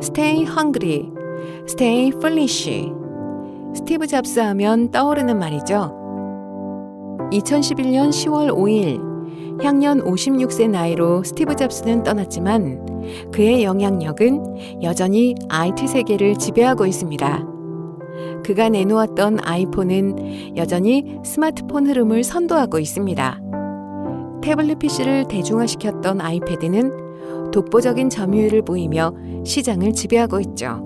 Stay hungry, stay foolish. 스티브 잡스 하면 떠오르는 말이죠. 2011년 10월 5일, 향년 56세 나이로 스티브 잡스는 떠났지만 그의 영향력은 여전히 IT 세계를 지배하고 있습니다. 그가 내놓았던 아이폰은 여전히 스마트폰 흐름을 선도하고 있습니다. 태블릿 PC를 대중화시켰던 아이패드는 독보적인 점유율을 보이며 시장을 지배하고 있죠.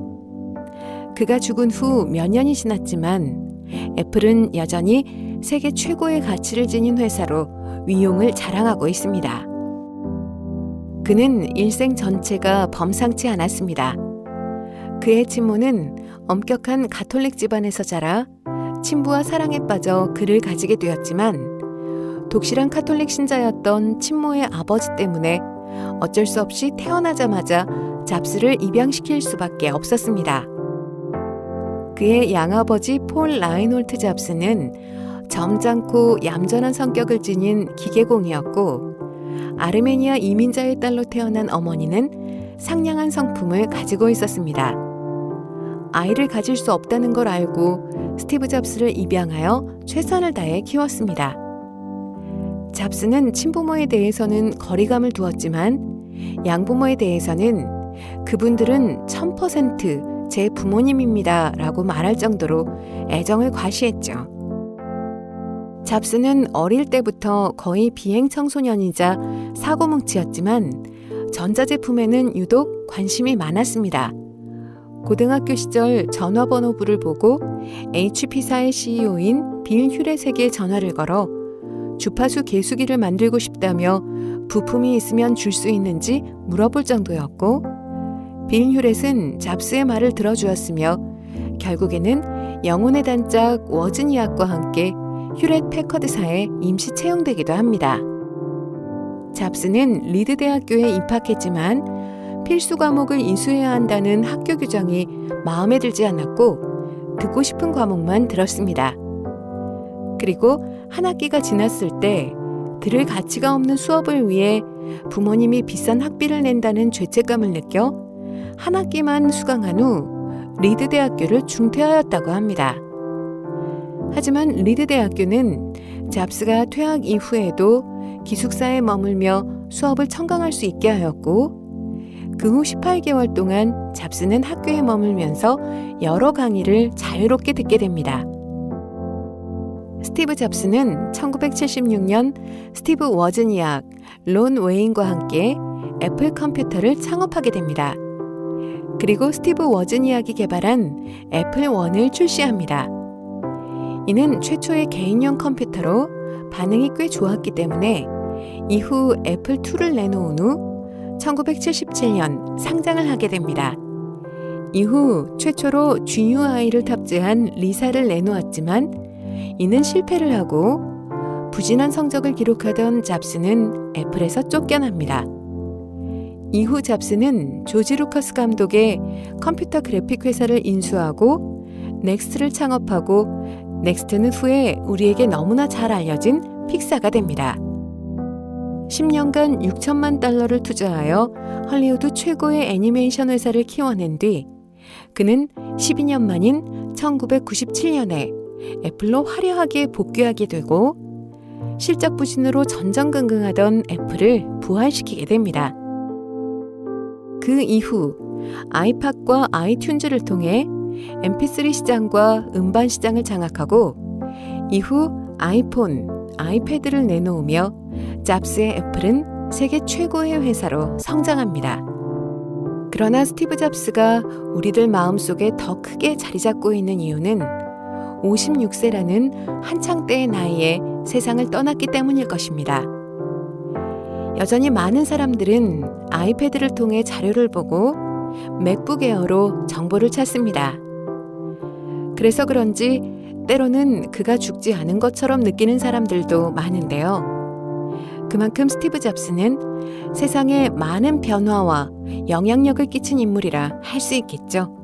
그가 죽은 후 몇 년이 지났지만 애플은 여전히 세계 최고의 가치를 지닌 회사로 위용을 자랑하고 있습니다. 그는 일생 전체가 범상치 않았습니다. 그의 친모는 엄격한 가톨릭 집안에서 자라 친부와 사랑에 빠져 그를 가지게 되었지만 독실한 가톨릭 신자였던 친모의 아버지 때문에 어쩔 수 없이 태어나자마자 잡스를 입양시킬 수밖에 없었습니다. 그의 양아버지 폴 라인홀트 잡스는 점잖고 얌전한 성격을 지닌 기계공이었고 아르메니아 이민자의 딸로 태어난 어머니는 상냥한 성품을 가지고 있었습니다. 아이를 가질 수 없다는 걸 알고 스티브 잡스를 입양하여 최선을 다해 키웠습니다. 잡스는 친부모에 대해서는 거리감을 두었지만 양부모에 대해서는 그분들은 1000% 제 부모님입니다 라고 말할 정도로 애정을 과시했죠. 잡스는 어릴 때부터 거의 비행 청소년이자 사고뭉치였지만 전자제품에는 유독 관심이 많았습니다. 고등학교 시절 전화번호부를 보고 HP사의 CEO인 빌 휴렛에게 전화를 걸어 주파수 개수기를 만들고 싶다며 부품이 있으면 줄 수 있는지 물어볼 정도였고 빌 휴렛은 잡스의 말을 들어주었으며 결국에는 영혼의 단짝 워즈니악과 함께 휴렛 패커드사에 임시 채용되기도 합니다. 잡스는 리드 대학교에 입학했지만 필수 과목을 이수해야 한다는 학교 규정이 마음에 들지 않았고 듣고 싶은 과목만 들었습니다. 그리고 한 학기가 지났을 때 들을 가치가 없는 수업을 위해 부모님이 비싼 학비를 낸다는 죄책감을 느껴 한 학기만 수강한 후 리드 대학교를 중퇴하였다고 합니다. 하지만 리드 대학교는 잡스가 퇴학 이후에도 기숙사에 머물며 수업을 청강할 수 있게 하였고 그 후 18개월 동안 잡스는 학교에 머물면서 여러 강의를 자유롭게 듣게 됩니다. 스티브 잡스는 1976년 스티브 워즈니악, 론 웨인과 함께 애플 컴퓨터를 창업하게 됩니다. 그리고 스티브 워즈니악이 개발한 애플 원을 출시합니다. 이는 최초의 개인용 컴퓨터로 반응이 꽤 좋았기 때문에 이후 애플 2를 내놓은 후 1977년 상장을 하게 됩니다. 이후 최초로 GUI를 탑재한 리사를 내놓았지만 이는 실패를 하고 부진한 성적을 기록하던 잡스는 애플에서 쫓겨납니다. 이후 잡스는 조지 루커스 감독의 컴퓨터 그래픽 회사를 인수하고 넥스트를 창업하고 넥스트는 후에 우리에게 너무나 잘 알려진 픽사가 됩니다. 10년간 6천만 달러를 투자하여 헐리우드 최고의 애니메이션 회사를 키워낸 뒤 그는 12년 만인 1997년에 애플로 화려하게 복귀하게 되고 실적 부진으로 전전긍긍하던 애플을 부활시키게 됩니다. 그 이후 아이팟과 아이튠즈를 통해 MP3 시장과 음반 시장을 장악하고 이후 아이폰, 아이패드를 내놓으며 잡스의 애플은 세계 최고의 회사로 성장합니다. 그러나 스티브 잡스가 우리들 마음속에 더 크게 자리 잡고 있는 이유는 56세라는 한창 때의 나이에 세상을 떠났기 때문일 것입니다. 여전히 많은 사람들은 아이패드를 통해 자료를 보고 맥북 에어로 정보를 찾습니다. 그래서 그런지 때로는 그가 죽지 않은 것처럼 느끼는 사람들도 많은데요. 그만큼 스티브 잡스는 세상에 많은 변화와 영향력을 끼친 인물이라 할 수 있겠죠.